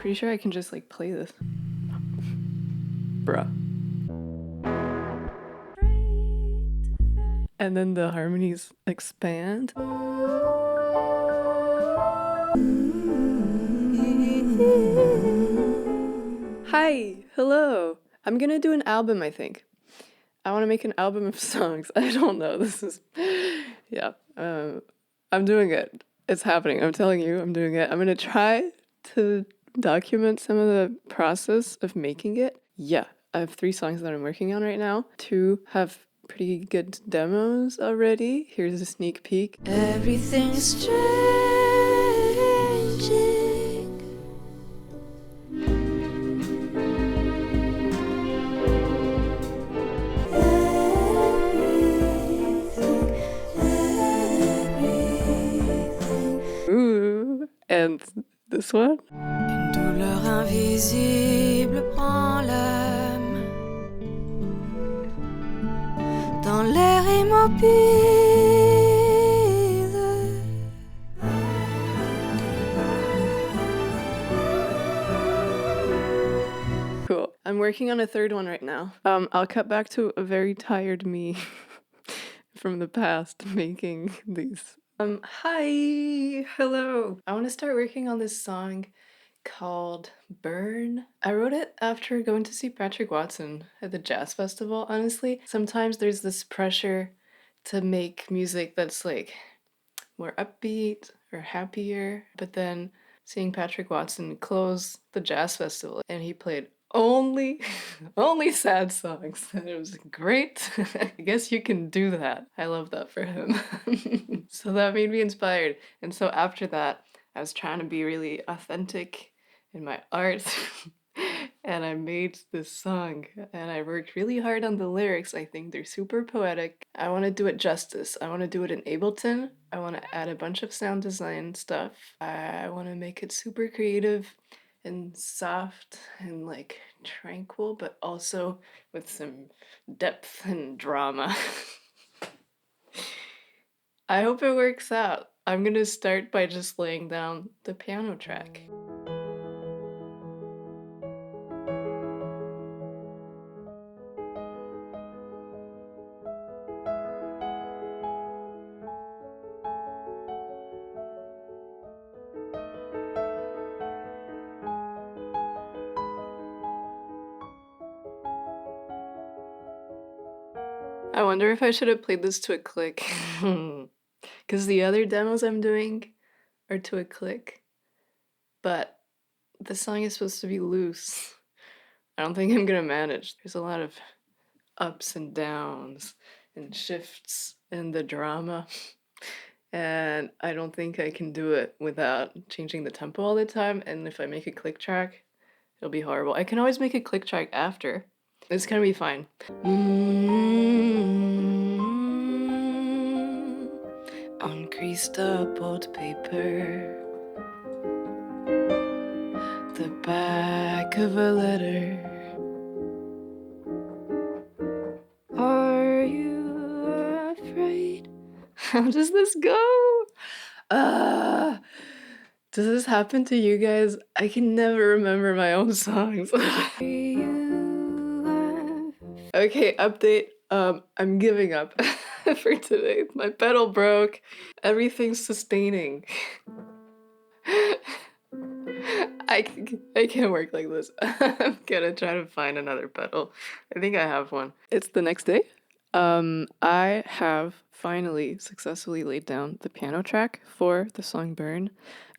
pretty sure I can just like play this. Bruh. And then the harmonies expand. Hi, hello. I'm gonna do an album, I think. I want to make an album of songs. I don't know. This is, yeah. I'm doing it. It's happening. I'm telling you, I'm doing it. I'm gonna try to document some of the process of making it. Yeah, I have 3 songs that I'm working on right now. 2 have pretty good demos already. Here's a sneak peek. Everything's changing. Ooh, and this one. Une douleur invisible prend l'âme dans l'air immobile. Cool. I'm working on a 3rd one right now. I'll cut back to a very tired me from the past making these. Hi, hello. I want to start working on this song called Burn. I wrote it after going to see Patrick Watson at the jazz festival, honestly. Sometimes there's this pressure to make music that's like more upbeat or happier, but then seeing Patrick Watson close the jazz festival and he played only sad songs. And it was great. I guess you can do that. I love that for him. So that made me inspired. And so after that, I was trying to be really authentic in my art. And I made this song and I worked really hard on the lyrics. I think they're super poetic. I want to do it justice. I want to do it in Ableton. I want to add a bunch of sound design stuff. I want to make it super creative and soft and like tranquil, but also with some depth and drama. I hope it works out. I'm gonna start by just laying down the piano track. I wonder if I should have played this to a click. Because the other demos I'm doing are to a click. But the song is supposed to be loose. I don't think I'm gonna manage. There's a lot of ups and downs and shifts in the drama. And I don't think I can do it without changing the tempo all the time. And if I make a click track, it'll be horrible. I can always make a click track after. It's gonna be fine. On creased up old paper, the back of a letter. Are you afraid? How does this go? Does this happen to you guys? I can never remember my own songs. Okay, update. I'm giving up for today. My pedal broke. Everything's sustaining. I can't work like this. I'm gonna try to find another pedal. I think I have one. It's the next day. I have finally successfully laid down the piano track for the song Burn.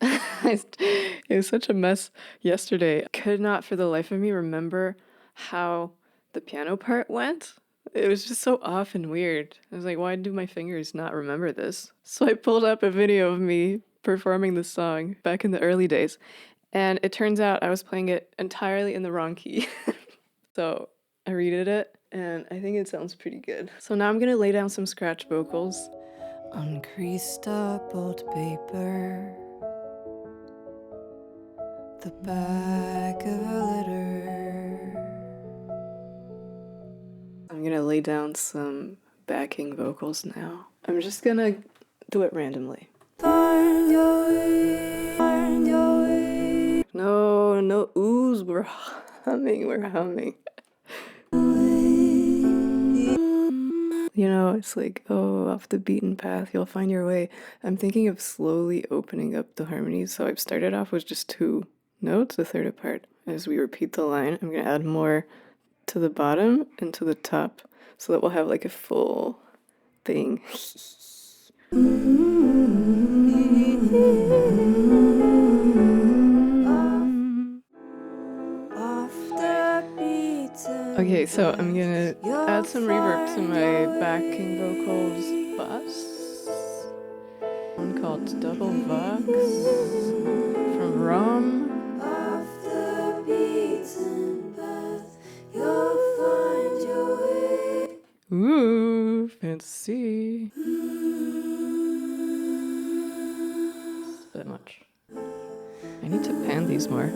It was such a mess yesterday. Could not for the life of me remember how the piano part went. It was just so off and weird. I was like, why do my fingers not remember this? So I pulled up a video of me performing this song back in the early days. And it turns out I was playing it entirely in the wrong key. So I redid it and I think it sounds pretty good. So now I'm gonna lay down some scratch vocals. On creased up old paper, the back of a letter. I'm gonna lay down some backing vocals now. I'm just gonna do it randomly. Find your way, find your way. No, little oohs. We're humming. You know, it's like, oh, off the beaten path, you'll find your way. I'm thinking of slowly opening up the harmonies. So I've started off with just 2 notes, a third apart. As we repeat the line, I'm going to add more to the bottom and to the top so that we'll have like a full thing. Okay, so I'm gonna add some reverb to my backing vocals bus. One called Double Vox from Rom. Ooh, fancy. It's a bit much. I need to pan these more.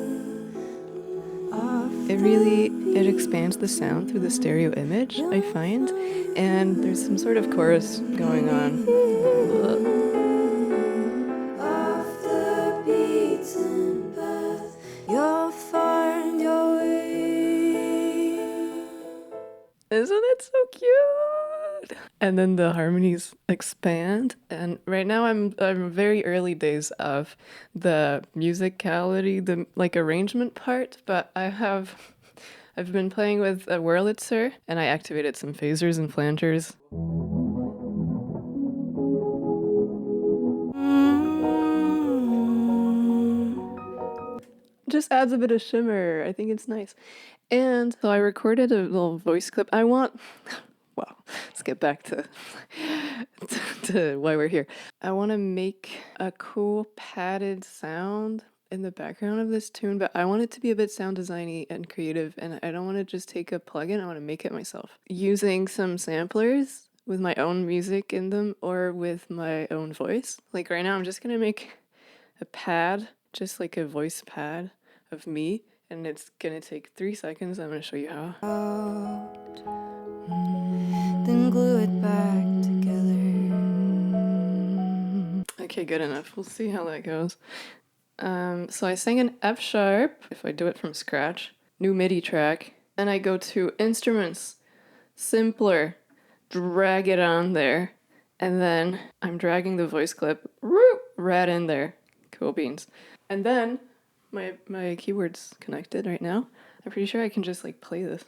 It expands the sound through the stereo image, I find, and there's some sort of chorus going on. Isn't it so cute? And then the harmonies expand. And right now I'm very early days of the musicality, the like arrangement part, but I've been playing with a Wurlitzer and I activated some phasers and flangers. Just adds a bit of shimmer. I think it's nice. And so I recorded a little voice clip. Well, let's get back to why we're here. I want to make a cool padded sound in the background of this tune, but I want it to be a bit sound designy and creative, and I don't want to just take a plugin. I want to make it myself using some samplers with my own music in them or with my own voice. Like right now, I'm just gonna make a pad, just like a voice pad of me, and it's gonna take 3 seconds. I'm gonna show you how. Then glue it back together. Okay, good enough. We'll see how that goes. So I sang an F sharp, if I do it from scratch, new MIDI track, and I go to instruments, simpler, drag it on there, and then I'm dragging the voice clip right in there. Cool beans. And then my keyboard's connected right now. I'm pretty sure I can just like play this.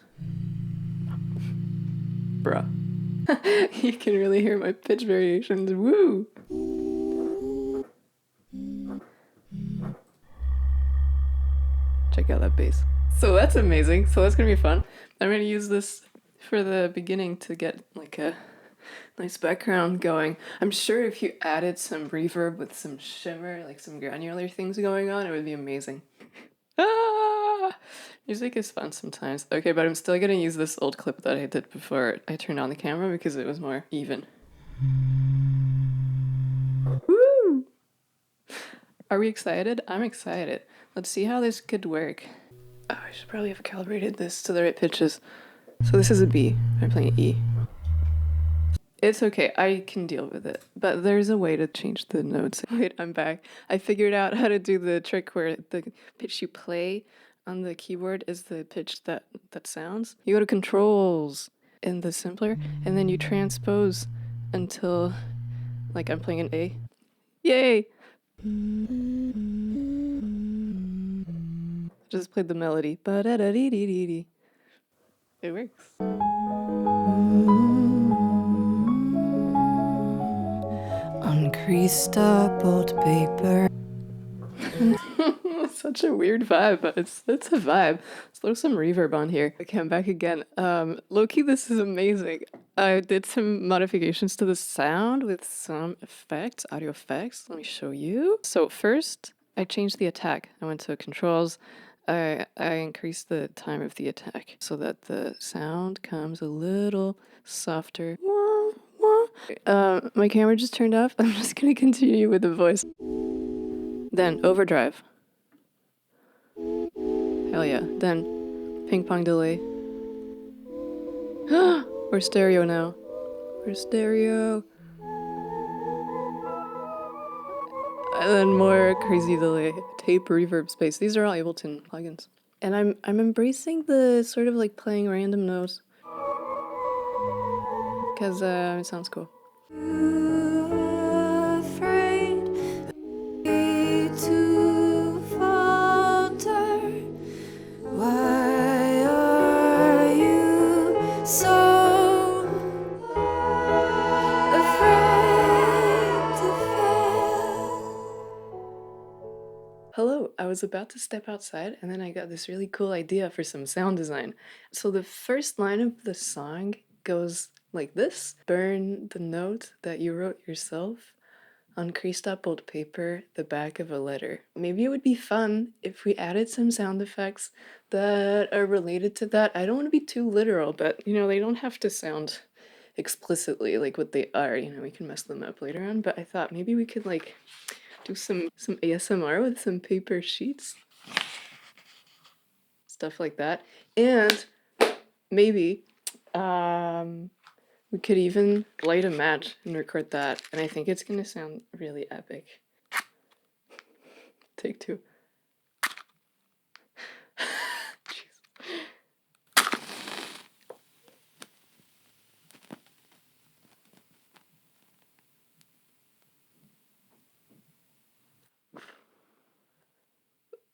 Bruh. You can really hear my pitch variations. Woo! Check out that bass. So that's amazing. So that's gonna be fun. I'm gonna use this for the beginning to get like a nice background going. I'm sure if you added some reverb with some shimmer, like some granular things going on, it would be amazing. Ah! Music is fun sometimes. Okay, but I'm still gonna use this old clip that I did before I turned on the camera because it was more even. Woo! Are we excited? I'm excited. Let's see how this could work. Oh, I should probably have calibrated this to the right pitches. So this is a B. I'm playing E. It's okay, I can deal with it. But there's a way to change the notes. Wait, I'm back. I figured out how to do the trick where the pitch you play on the keyboard is the pitch that sounds. You go to controls in the simpler, and then you transpose until, like I'm playing an A. Yay! Just played the melody. Ba-da-da-dee-dee-dee-dee. It works. On creased up old paper. Such a weird vibe, but it's a vibe. Let's throw some reverb on here. Okay, I'm back again. Low-key, this is amazing. I did some modifications to the sound with some effects, audio effects. Let me show you. So first, I changed the attack. I went to controls. I increased the time of the attack so that the sound comes a little softer. My camera just turned off. I'm just gonna continue with the voice. Then overdrive. Hell yeah. Then ping pong delay. We're stereo now. We're stereo. And then more crazy delay, tape, reverb, space. These are all Ableton plugins. And I'm embracing the sort of like playing random notes because it sounds cool. Afraid to falter. Why are you so afraid to fail? Hello, I was about to step outside and then I got this really cool idea for some sound design. So the first line of the song goes like this: burn the note that you wrote yourself on creased up old paper, the back of a letter. Maybe it would be fun if we added some sound effects that are related to that. I don't want to be too literal, but you know, they don't have to sound explicitly like what they are. You know, we can mess them up later on, but I thought maybe we could like do some ASMR with some paper sheets. Stuff like that. And maybe we could even light a match and record that. And I think it's gonna sound really epic. Take two.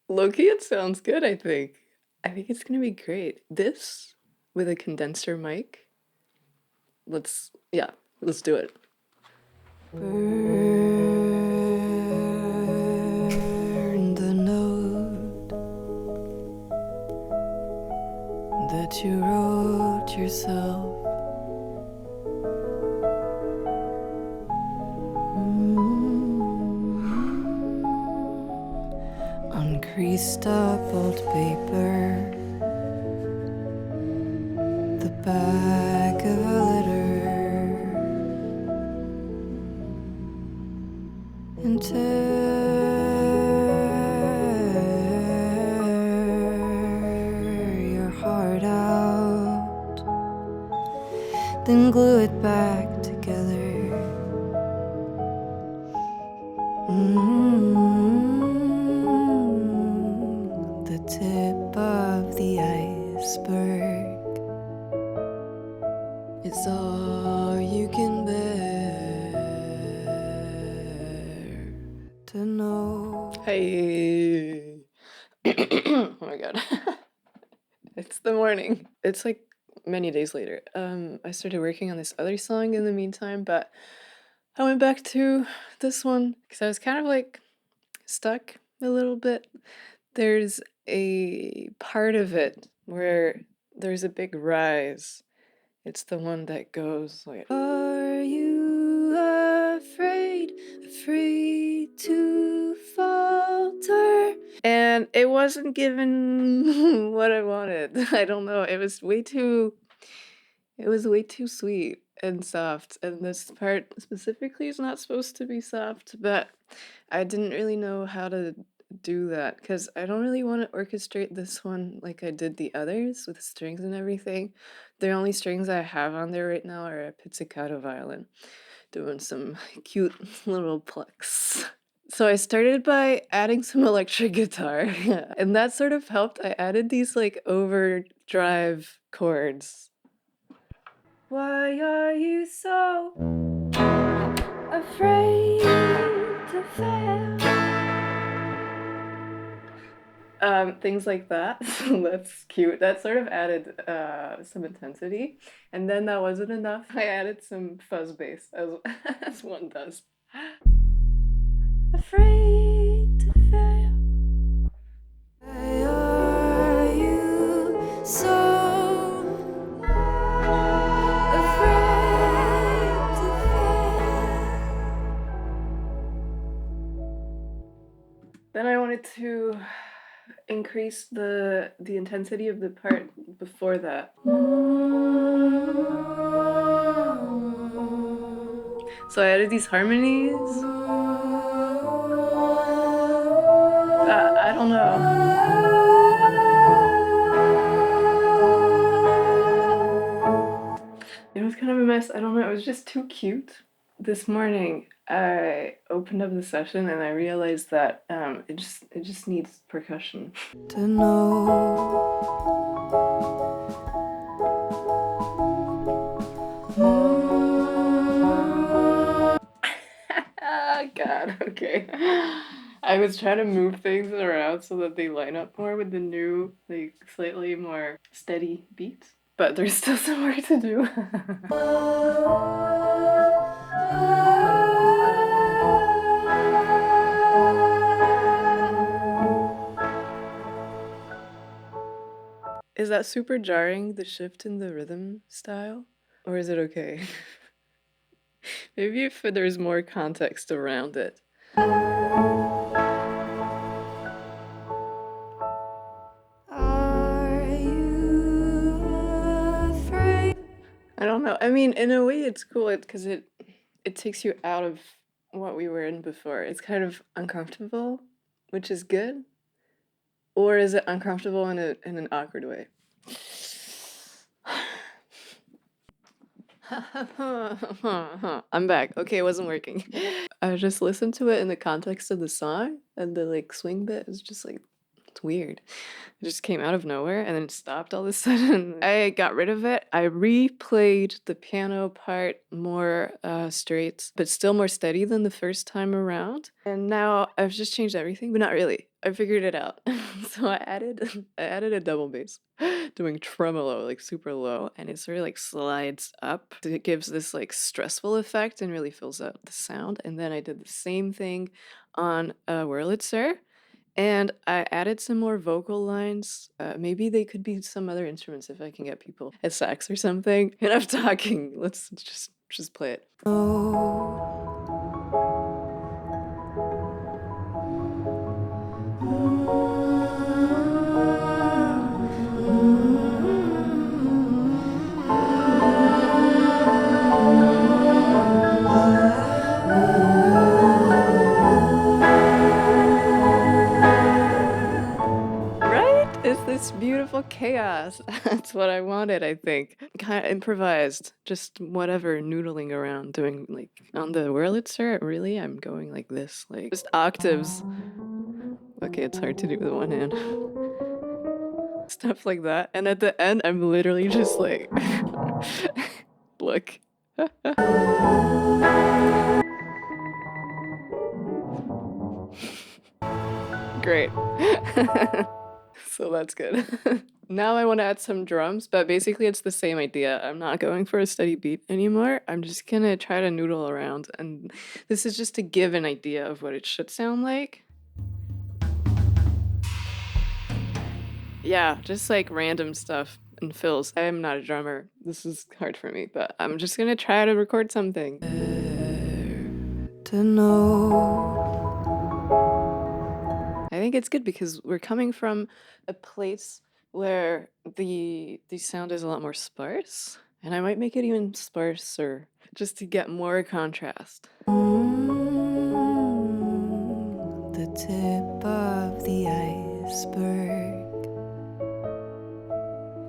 Low-key, it sounds good, I think. I think it's gonna be great. This with a condenser mic. Let's do it. Burn the note that you wrote yourself. On creased up old paper, the back of a letter, and tear your heart out, then glue it back together. The tip of the iceberg is all you can bear to know. Hey. Oh my god. It's the morning. It's like many days later. I started working on this other song in the meantime, but I went back to this one because I was kind of like stuck a little bit. There's a part of it where there's a big rise. It's the one that goes like, are you afraid to falter? And it wasn't given what I wanted. I don't know. It was way too sweet and soft. And this part specifically is not supposed to be soft, but I didn't really know how to do that because I don't really want to orchestrate this one like I did the others with strings and everything. The only strings I have on there right now are a pizzicato violin doing some cute little plucks. So I started by adding some electric guitar and that sort of helped. I added these like overdrive chords. Why are you so afraid to fail? Things like that. So that's cute. That sort of added some intensity. And then that wasn't enough. I added some fuzz bass as, as one does. Afraid to fail. Why are you so afraid to fail? Then I wanted to increase the intensity of the part before that. So I added these harmonies. I don't know. It was kind of a mess. I don't know. It was just too cute. This morning I opened up the session and I realized that it just needs percussion. to know. Ah, God, okay. I was trying to move things around so that they line up more with the new, like, slightly more steady beats, but there's still some work to do. Is that super jarring, the shift in the rhythm style? Or is it okay? Maybe if there's more context around it. Are you afraid? I don't know. I mean, in a way, it's cool because it takes you out of what we were in before. It's kind of uncomfortable, which is good. Or is it uncomfortable in an awkward way? I'm back. Okay, it wasn't working. I just listened to it in the context of the song, and the like swing bit is just like it's weird. It just came out of nowhere and then it stopped all of a sudden. I got rid of it. I replayed the piano part more straight, but still more steady than the first time around. And now I've just changed everything, but not really. I figured it out. So I added a double bass, doing tremolo like super low, and it sort of like slides up. It gives this like stressful effect and really fills out the sound. And then I did the same thing on Wurlitzer. And I added some more vocal lines. Maybe they could be some other instruments if I can get people a sax or something. Enough talking. Let's just play it. Right? It's this beautiful chaos. That's what I wanted, I think. Kind of improvised, just whatever, noodling around, doing like on the Wurlitzer, really, I'm going like this, like just octaves. Okay, it's hard to do with one hand. Stuff like that. And at the end, I'm literally just like, look. Great. So that's good. Now I want to add some drums, but basically it's the same idea. I'm not going for a steady beat anymore. I'm just gonna try to noodle around, and this is just to give an idea of what it should sound like. Yeah, just like random stuff and fills. I am not a drummer. This is hard for me, but I'm just gonna try to record something. To know. I think it's good because we're coming from a place where the sound is a lot more sparse, and I might make it even sparser just to get more contrast. The tip of the iceberg.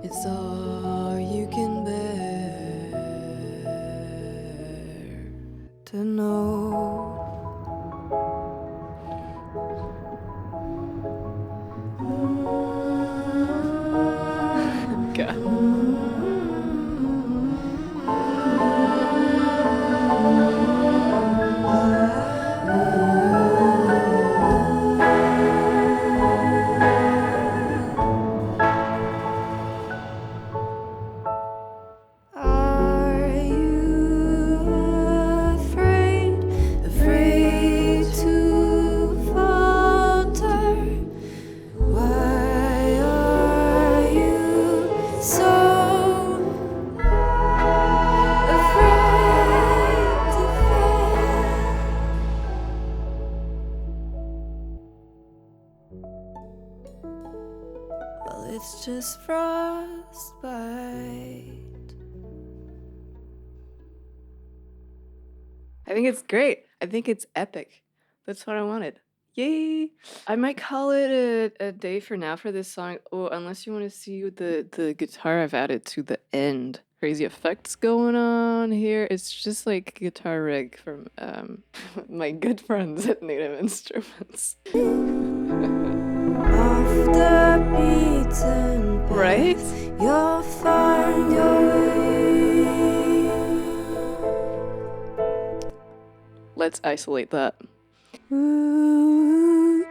It's all you can bear to know. God. Are you afraid, afraid to falter? Why are you so afraid to fail? Well, it's just frostbite. I think it's great. I think it's epic. That's what I wanted. Yay! I might call it a day for now for this song. Oh, unless you want to see the guitar I've added to the end. crazy effects going on here. It's just like a guitar rig from my good friends at Native Instruments. Off the beaten path, Right? you'll find your way. Let's isolate that. Ooh.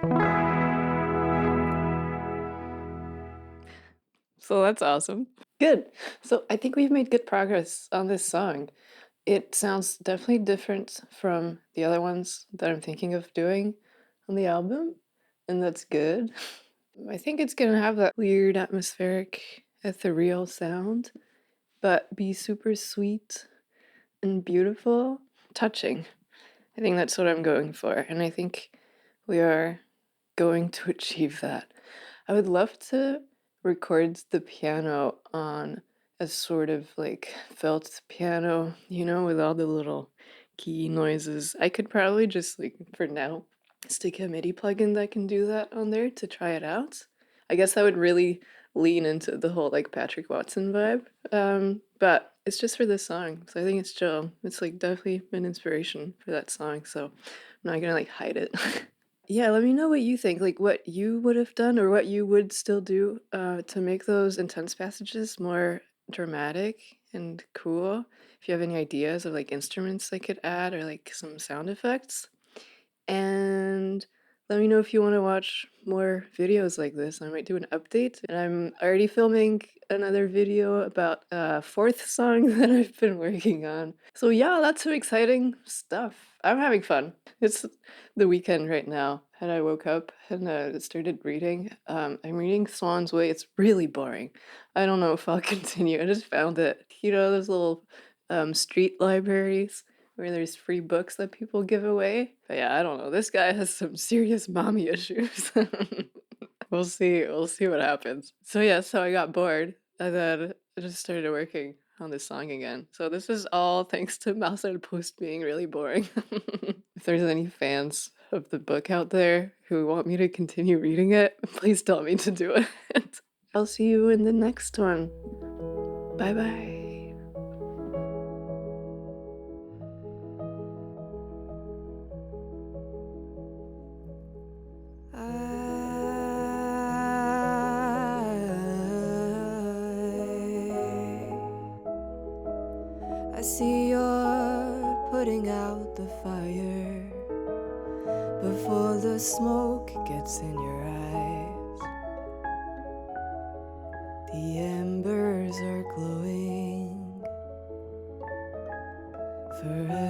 So that's awesome. Good. So I think we've made good progress on this song. It sounds definitely different from the other ones that I'm thinking of doing on the album, and that's good. I think it's gonna have that weird atmospheric, ethereal sound, but be super sweet and beautiful, touching. I think that's what I'm going for, and I think we are going to achieve that. I would love to record the piano on a sort of like felt piano, you know, with all the little key noises. I could probably just like for now stick a MIDI plugin that can do that on there to try it out. I guess that would really lean into the whole like Patrick Watson vibe. But it's just for this song, so I think it's chill. It's like definitely an inspiration for that song, so I'm not gonna like hide it. Yeah, let me know what you think, like what you would have done or what you would still do to make those intense passages more dramatic and cool. If you have any ideas of like instruments I could add or like some sound effects. And let me know if you want to watch more videos like this. I might do an update. And I'm already filming another video about a fourth song that I've been working on. So yeah, that's some exciting stuff. I'm having fun. It's the weekend right now, and I woke up and started reading. I'm reading Swan's Way. It's really boring. I don't know if I'll continue. I just found it. You know, those little street libraries where there's free books that people give away. But yeah, I don't know. This guy has some serious mommy issues. We'll see. We'll see what happens. So yeah, so I got bored and then I just started working on this song again. So this is all thanks to Mouse Post being really boring. If there's any fans of the book out there who want me to continue reading it, please tell me to do it. I'll see you in the next one. Bye bye. I see you're putting out the fire before the smoke gets in your eyes. The embers are glowing forever.